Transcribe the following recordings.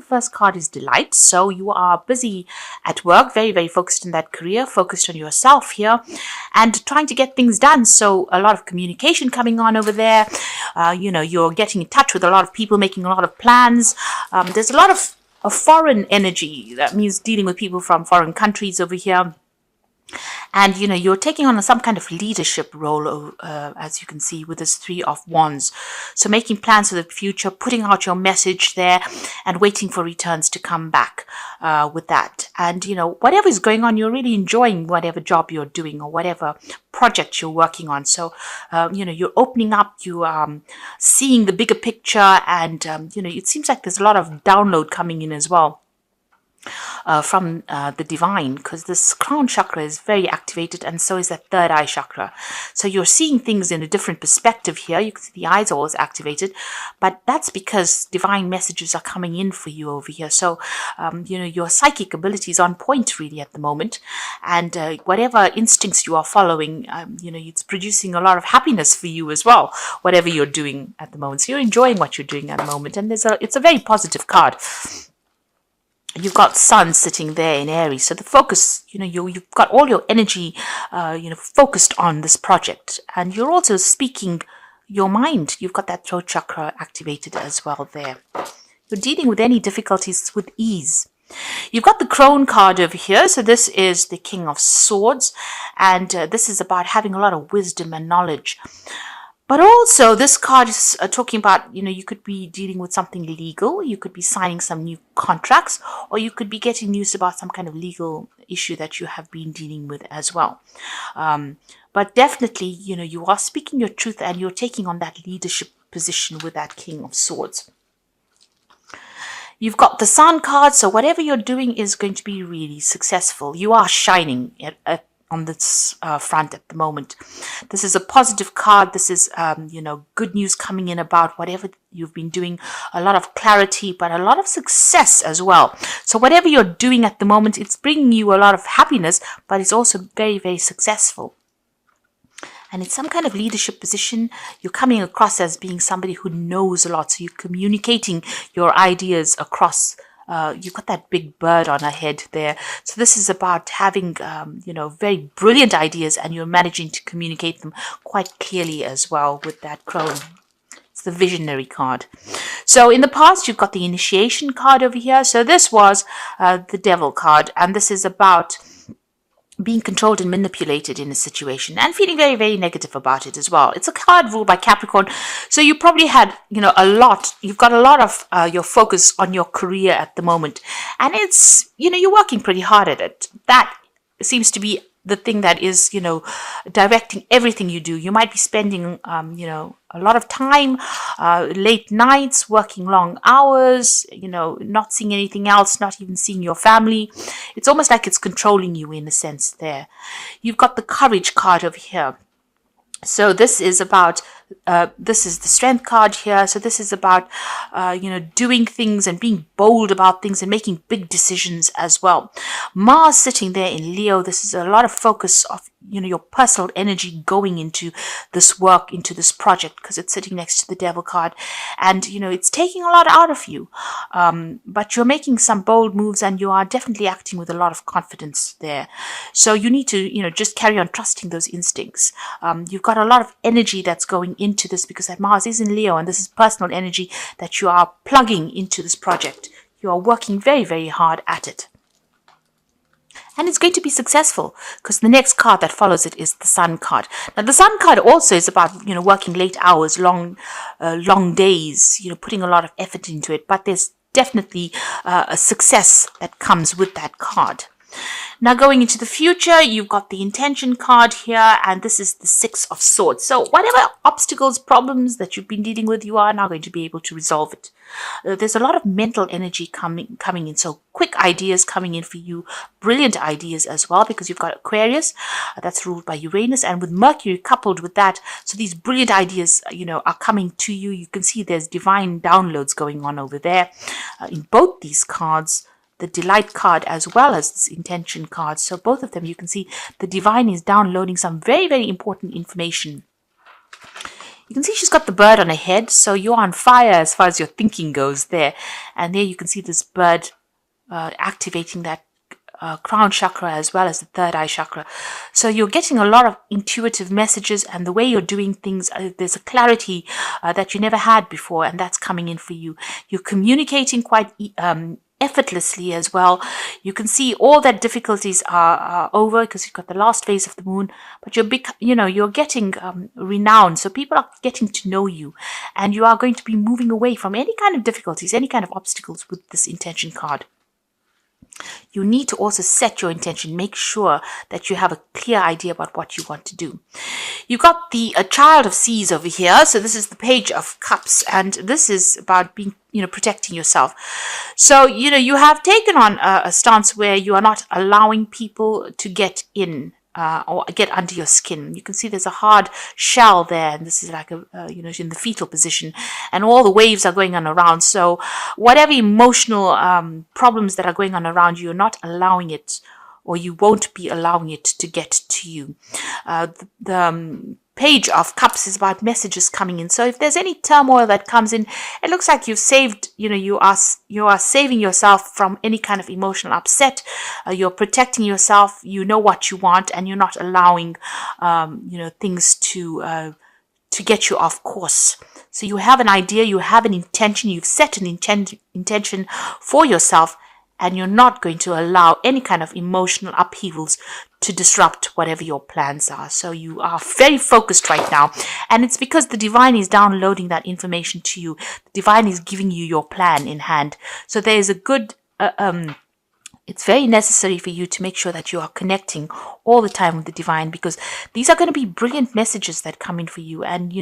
first card is delight. So you are busy at work, very, very focused in that career, focused on yourself here and trying to get things done. So a lot of communication coming on over there. You're getting in touch with a lot of people, making a lot of plans. There's a lot of foreign energy. That means dealing with people from foreign countries over here. And, you're taking on some kind of leadership role, as you can see, with this Three of Wands. So making plans for the future, putting out your message there and waiting for returns to come back with that. And, whatever is going on, you're really enjoying whatever job you're doing or whatever project you're working on. So, you're opening up, you seeing the bigger picture and, it seems like there's a lot of download coming in as well. From the divine, because this crown chakra is very activated and so is that third eye chakra. So you're seeing things in a different perspective here. You can see the eyes are always activated, but that's because divine messages are coming in for you over here. So, your psychic ability is on point really at the moment. And whatever instincts you are following, it's producing a lot of happiness for you as well, whatever you're doing at the moment. So you're enjoying what you're doing at the moment. And it's a very positive card. You've got Sun sitting there in Aries. So the focus, you've got all your energy, focused on this project. And you're also speaking your mind. You've got that throat chakra activated as well there. You're dealing with any difficulties with ease. You've got the Crone card over here. So this is the King of Swords. And this is about having a lot of wisdom and knowledge. But also this card is talking about, you could be dealing with something legal. You could be signing some new contracts, or you could be getting news about some kind of legal issue that you have been dealing with as well. But definitely, you are speaking your truth and you're taking on that leadership position with that King of Swords. You've got the Sun card. So whatever you're doing is going to be really successful. You are shining on this front at the moment. This is a positive card. This is, good news coming in about whatever you've been doing. A lot of clarity, but a lot of success as well. So whatever you're doing at the moment, it's bringing you a lot of happiness, but it's also very, very successful. And it's some kind of leadership position. You're coming across as being somebody who knows a lot. So you're communicating your ideas across. You've got that big bird on her head there. So this is about having, very brilliant ideas, and you're managing to communicate them quite clearly as well with that crone. It's the visionary card. So in the past, you've got the initiation card over here. So this was the Devil card, and this is about being controlled and manipulated in a situation and feeling very, very negative about it as well. It's a card ruled by Capricorn. So you probably had, you've got a lot of your focus on your career at the moment. And it's, you're working pretty hard at it. That seems to be the thing that is, directing everything you do. You might be spending, a lot of time, late nights, working long hours, not seeing anything else, not even seeing your family. It's almost like it's controlling you in a sense there. You've got the Courage card over here. So this is about, this is the Strength card here. So this is about, doing things and being bold about things and making big decisions as well. Mars sitting there in Leo. This is a lot of focus of, your personal energy going into this work, into this project, because it's sitting next to the Devil card. And, it's taking a lot out of you. But you're making some bold moves and you are definitely acting with a lot of confidence there. So you need to, just carry on trusting those instincts. You've got a lot of energy that's going into this because that Mars is in Leo, and this is personal energy that you are plugging into this project. You are working very, very hard at it. And it's going to be successful because the next card that follows it is the Sun card. Now, the Sun card also is about, working late hours, long days, putting a lot of effort into it. But there's definitely a success that comes with that card. Now, going into the future, you've got the Intention card here, and this is the Six of Swords. So whatever obstacles, problems that you've been dealing with, you are now going to be able to resolve it. There's a lot of mental energy coming in. So quick ideas coming in for you, brilliant ideas as well, because you've got Aquarius that's ruled by Uranus, and with Mercury coupled with that. So these brilliant ideas, are coming to you. You can see there's divine downloads going on over there in both these cards. The Delight card as well as this Intention card. So both of them, you can see the divine is downloading some very, very important information. You can see she's got the bird on her head, so you're on fire as far as your thinking goes there. And there you can see this bird activating that crown chakra as well as the third eye chakra. So you're getting a lot of intuitive messages, and the way you're doing things, there's a clarity that you never had before, and that's coming in for you. You're communicating quite effortlessly as well. You can see all that difficulties are over because you've got the last phase of the moon, but you're getting renowned. So people are getting to know you, and you are going to be moving away from any kind of difficulties, any kind of obstacles with this intention card. You need to also set your intention. Make sure that you have a clear idea about what you want to do. You got the Child of Seas over here. So this is the Page of Cups, and this is about being, protecting yourself. So, you have taken on a stance where you are not allowing people to get in or get under your skin. You can see there's a hard shell there, and this is like in the fetal position, and all the waves are going on around. So whatever emotional problems that are going on around you, you're not allowing it, or you won't be allowing it to get to you. The Page of Cups is about messages coming in. So if there's any turmoil that comes in, it looks like you've saved, you are saving yourself from any kind of emotional upset. You're protecting yourself. You know what you want, and you're not allowing, things to get you off course. So you have an idea, you have an intention, you've set an intention for yourself, and you're not going to allow any kind of emotional upheavals to disrupt whatever your plans are. So you are very focused right now, and it's because the divine is downloading that information to you. The divine is giving you your plan in hand. So there is a good it's very necessary for you to make sure that you are connecting all the time with the divine, because these are going to be brilliant messages that come in for you, and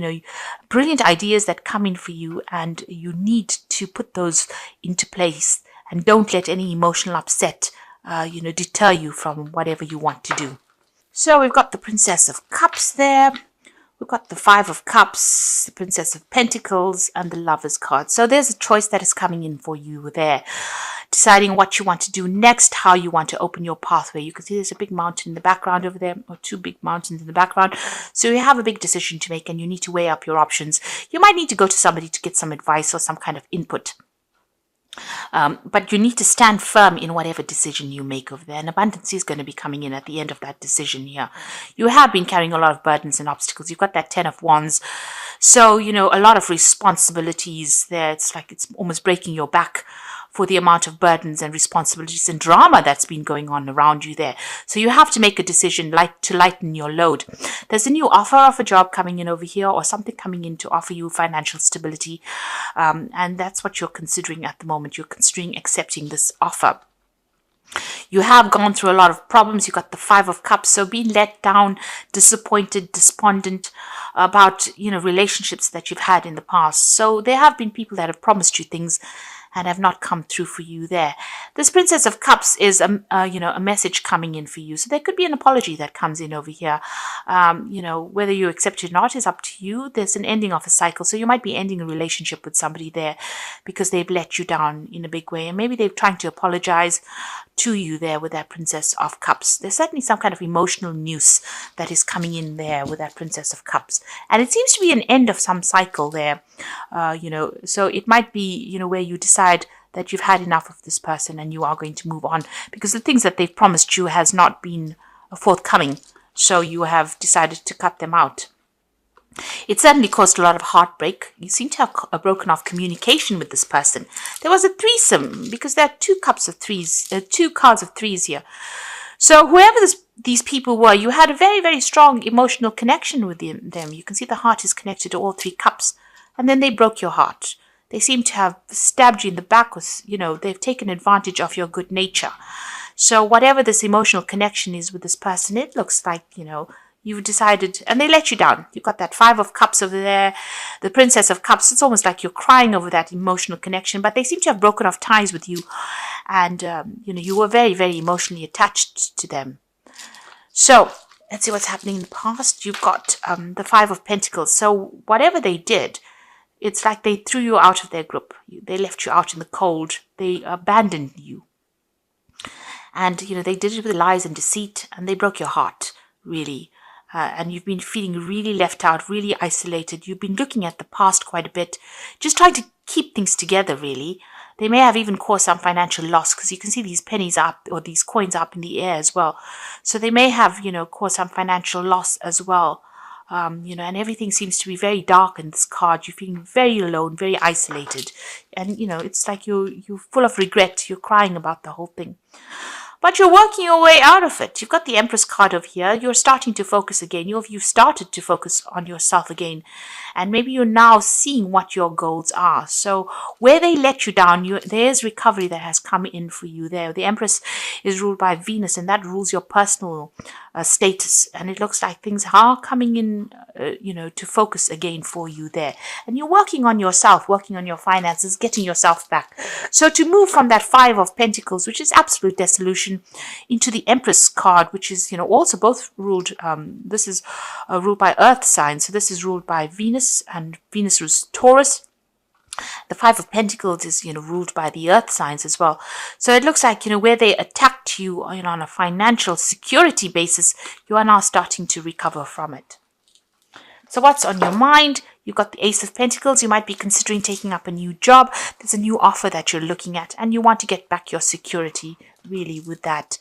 brilliant ideas that come in for you, and you need to put those into place. And don't let any emotional upset, deter you from whatever you want to do. So we've got the Princess of Cups there. We've got the Five of Cups, the Princess of Pentacles, and the Lover's card. So there's a choice that is coming in for you there. Deciding what you want to do next, how you want to open your pathway. You can see there's a big mountain in the background over there, or two big mountains in the background. So you have a big decision to make, and you need to weigh up your options. You might need to go to somebody to get some advice or some kind of input. But you need to stand firm in whatever decision you make over there. And abundance is going to be coming in at the end of that decision here. You have been carrying a lot of burdens and obstacles. You've got that 10 of Wands. So, a lot of responsibilities there. It's like it's almost breaking your back for the amount of burdens and responsibilities and drama that's been going on around you there. So you have to make a decision to lighten your load. There's a new offer of a job coming in over here, or something coming in to offer you financial stability. And that's what you're considering at the moment. You're considering accepting this offer. You have gone through a lot of problems. You got the Five of Cups. So being let down, disappointed, despondent about, relationships that you've had in the past. So there have been people that have promised you things and have not come through for you there. This Princess of Cups is a message coming in for you. So there could be an apology that comes in over here. Whether you accept it or not is up to you. There's an ending of a cycle. So you might be ending a relationship with somebody there because they've let you down in a big way. And maybe they're trying to apologize to you there with that Princess of Cups. There's certainly some kind of emotional noose that is coming in there with that Princess of Cups. And it seems to be an end of some cycle there, so it might be, where you decide that you've had enough of this person and you are going to move on because the things that they've promised you has not been forthcoming. So you have decided to cut them out. It certainly caused a lot of heartbreak. You seem to have broken off communication with this person. There was a threesome because there are two cards of threes here. So whoever these people were, you had a very, very strong emotional connection with them. You can see the heart is connected to all three cups. And then they broke your heart. They seem to have stabbed you in the back with, they've taken advantage of your good nature. So whatever this emotional connection is with this person, it looks like, you've decided, and they let you down. You've got that Five of Cups over there, the Princess of Cups. It's almost like you're crying over that emotional connection, but they seem to have broken off ties with you. And, you were very, very emotionally attached to them. So let's see what's happening in the past. You've got the Five of Pentacles. So whatever they did, it's like they threw you out of their group. They left you out in the cold. They abandoned you. And, they did it with lies and deceit, and they broke your heart, really. and you've been feeling really left out, really isolated. You've been looking at the past quite a bit, just trying to keep things together, really. They may have even caused some financial loss because you can see these pennies up or these coins up in the air as well. So they may have, caused some financial loss as well. And everything seems to be very dark in this card. You're feeling very alone, very isolated. And, it's like you're full of regret. You're crying about the whole thing. But you're working your way out of it. You've got the Empress card over here. You're starting to focus again. You've started to focus on yourself again. And maybe you're now seeing what your goals are. So where they let you down, there's recovery that has come in for you there. The Empress is ruled by Venus, and that rules your personal status. And it looks like things are coming in, to focus again for you there. And you're working on yourself, working on your finances, getting yourself back. So to move from that Five of Pentacles, which is absolute dissolution, into the Empress card, which is, also both ruled, this is ruled by Earth signs. So this is ruled by Venus, and Venus rules Taurus. The Five of Pentacles is, ruled by the Earth signs as well. So it looks like, where they attacked you, on a financial security basis, you are now starting to recover from it. So what's on your mind? You've got the Ace of Pentacles. You might be considering taking up a new job. There's a new offer that you're looking at, and you want to get back your security, really, with that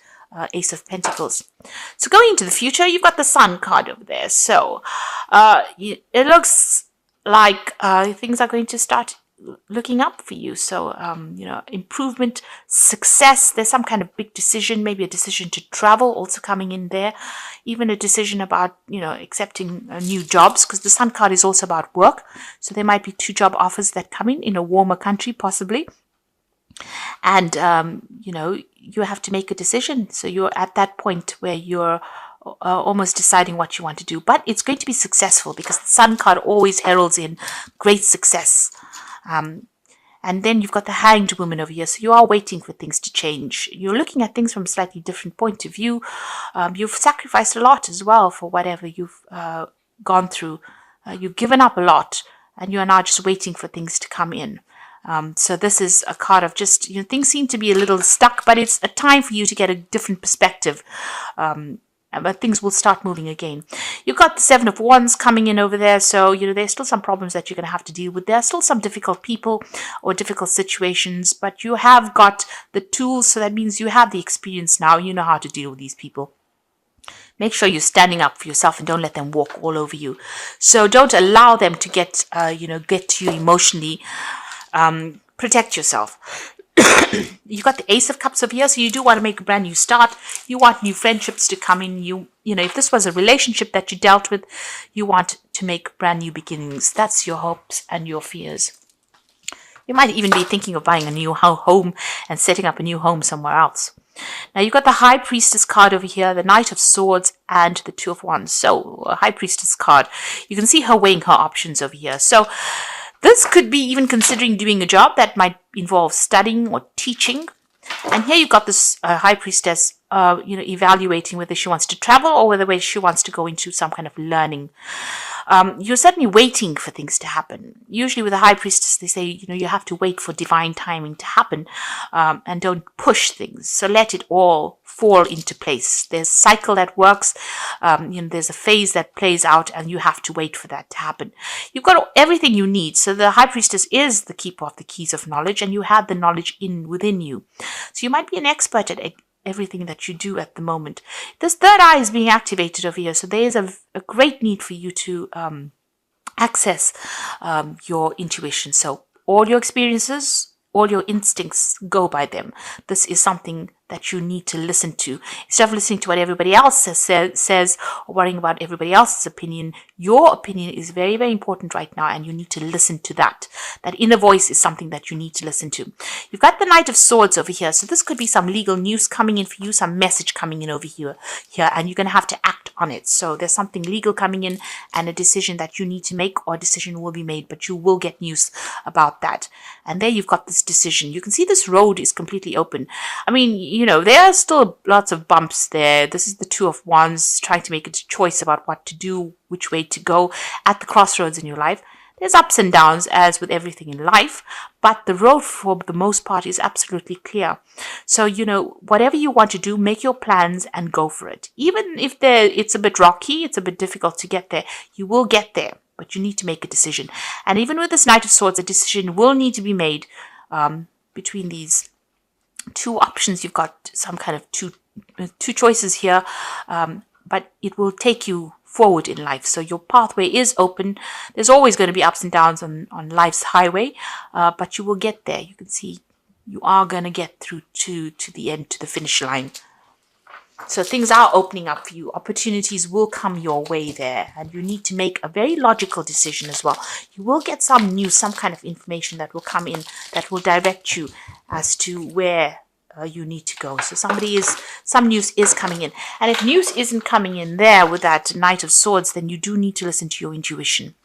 Ace of Pentacles. So going into the future, you've got the Sun card over there. So it looks like things are going to start looking up for you. So, improvement, success. There's some kind of big decision, maybe a decision to travel also coming in there. Even a decision about, accepting new jobs, because the Sun card is also about work. So there might be 2 job offers that come in a warmer country, possibly. And, you have to make a decision. So you're at that point where you're almost deciding what you want to do. But it's going to be successful because the Sun card always heralds in great success. And then you've got the Hanged Woman over here. So you are waiting for things to change. You're looking at things from a slightly different point of view. You've sacrificed a lot as well for whatever you've gone through. You've given up a lot, and you are now just waiting for things to come in. So this is a card of just, things seem to be a little stuck, but it's a time for you to get a different perspective. But things will start moving again. You've got the Seven of Wands coming in over there. So, there's still some problems that you're going to have to deal with. There are still some difficult people or difficult situations, but you have got the tools. So that means you have the experience now. You know how to deal with these people. Make sure you're standing up for yourself and don't let them walk all over you. So don't allow them to get to you emotionally. Protect yourself. You've got the Ace of Cups over here, so you do want to make a brand new start. You want new friendships to come in. If this was a relationship that you dealt with, you want to make brand new beginnings. That's your hopes and your fears. You might even be thinking of buying a new home and setting up a new home somewhere else. Now you've got the High Priestess card over here, the Knight of Swords, and the Two of Wands. So a High Priestess card. You can see her weighing her options over here. So this could be even considering doing a job that might involve studying or teaching. And here you've got this High Priestess, evaluating whether she wants to travel or whether she wants to go into some kind of learning. You're certainly waiting for things to happen. Usually with a High Priestess, they say, you have to wait for divine timing to happen, and don't push things. So let it all fall into place. There's a cycle that works. There's a phase that plays out, and you have to wait for that to happen. You've got everything you need. So the High Priestess is the keeper of the keys of knowledge, and you have the knowledge within you. So you might be an expert at everything that you do at the moment. This third eye is being activated over here. So there is a great need for you to access your intuition. So all your experiences, all your instincts, go by them. This is something that you need to listen to. Instead of listening to what everybody else says or worrying about everybody else's opinion, your opinion is very, very important right now, and you need to listen to that. That inner voice is something that you need to listen to. You've got the Knight of Swords over here. So this could be some legal news coming in for you, some message coming in over here, and you're going to have to act on it. So there's something legal coming in and a decision that you need to make, or a decision will be made, but you will get news about that. And there you've got this decision. You can see this road is completely open. I mean, there are still lots of bumps there. This is the Two of Wands trying to make a choice about what to do, which way to go at the crossroads in your life. There's ups and downs as with everything in life, but the road for the most part is absolutely clear. So, whatever you want to do, make your plans and go for it. Even if it's a bit rocky, it's a bit difficult to get there, you will get there, but you need to make a decision. And even with this Knight of Swords, a decision will need to be made between these two options. You've got some kind of two choices here, but it will take you forward in life. So your pathway is open. There's always going to be ups and downs on life's highway, but you will get there. You can see you are going to get through to the end, to the finish line. So things are opening up for you. Opportunities will come your way there, and you need to make a very logical decision as well. You will get some news, some kind of information that will come in that will direct you as to where you need to go. So some news is coming in. And if news isn't coming in there with that Knight of Swords, then you do need to listen to your intuition.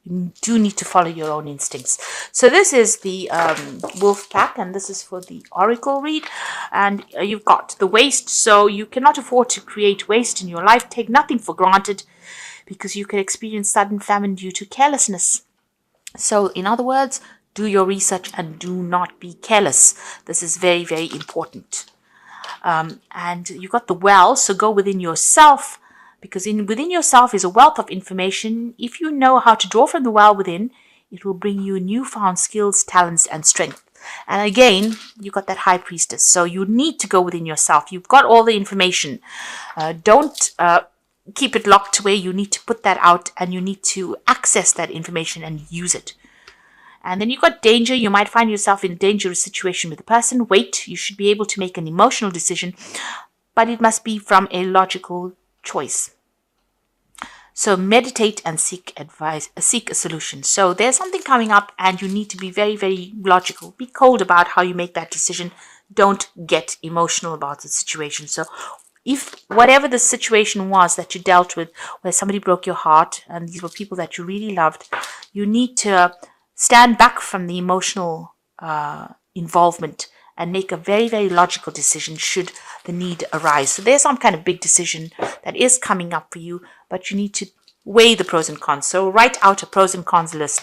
You do need to follow your own instincts. So this is the wolf pack, and this is for the oracle read. And you've got the waste. So you cannot afford to create waste in your life. Take nothing for granted, because you can experience sudden famine due to carelessness. So in other words, do your research and do not be careless. This is very, very important. And you got the well, so go within yourself, because within yourself is a wealth of information. If you know how to draw from the well within, it will bring you newfound skills, talents, and strength. And again, you got that High Priestess. So you need to go within yourself. You've got all the information. Don't keep it locked away. You need to put that out, and you need to access that information and use it. And then you've got danger. You might find yourself in a dangerous situation with a person. Wait, you should be able to make an emotional decision, but it must be from a logical choice. So meditate and seek advice, seek a solution. So there's something coming up, and you need to be very, very logical. Be cold about how you make that decision. Don't get emotional about the situation. So if whatever the situation was that you dealt with, where somebody broke your heart, and these were people that you really loved, you need to stand back from the emotional involvement and make a very, very logical decision should the need arise. So there's some kind of big decision that is coming up for you, but you need to weigh the pros and cons. So write out a pros and cons list.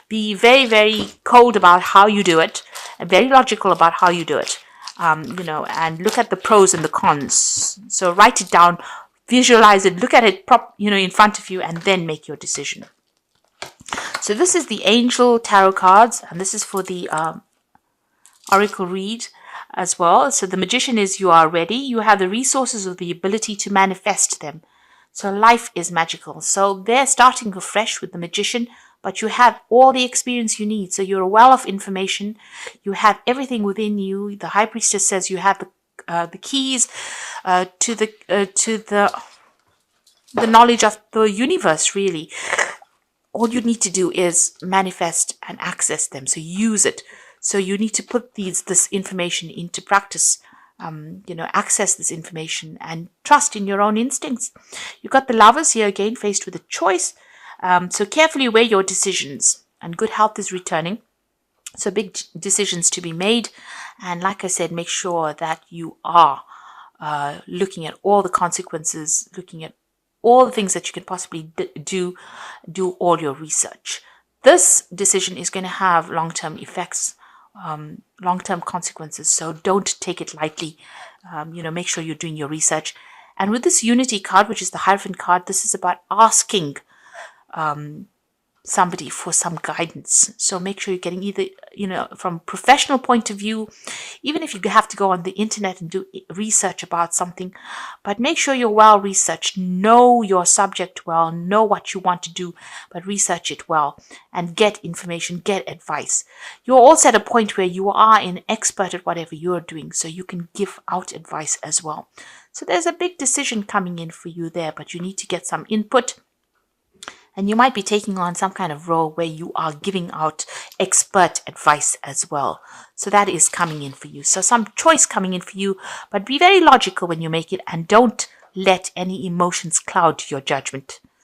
Be very, very cold about how you do it, and very logical about how you do it. And look at the pros and the cons. So write it down, visualize it, look at it in front of you, and then make your decision. So this is the Angel Tarot cards, and this is for the Oracle read as well. So the Magician is you are ready. You have the resources or the ability to manifest them. So life is magical. So they're starting afresh with the Magician, but you have all the experience you need. So you're a well of information. You have everything within you. The High Priestess says you have the keys to the knowledge of the universe, really. All you need to do is manifest and access them. So use it. So you need to put this information into practice. Access this information and trust in your own instincts. You've got the Lovers here again, faced with a choice. So carefully weigh your decisions, and good health is returning. So big decisions to be made. And like I said, make sure that you are looking at all the consequences, looking at all the things that you can possibly do all your research. This decision is going to have long-term effects, long-term consequences. So don't take it lightly. Make sure you're doing your research. And with this Unity card, which is the Hierophant card, this is about asking somebody for some guidance. So make sure you're getting either, from a professional point of view, even if you have to go on the internet and do research about something, but make sure you're well researched, know your subject well, know what you want to do, but research it well and get information, get advice. You're also at a point where you are an expert at whatever you're doing, so you can give out advice as well. So there's a big decision coming in for you there, but you need to get some input. And you might be taking on some kind of role where you are giving out expert advice as well. So that is coming in for you. So some choice coming in for you, but be very logical when you make it, and don't let any emotions cloud your judgment.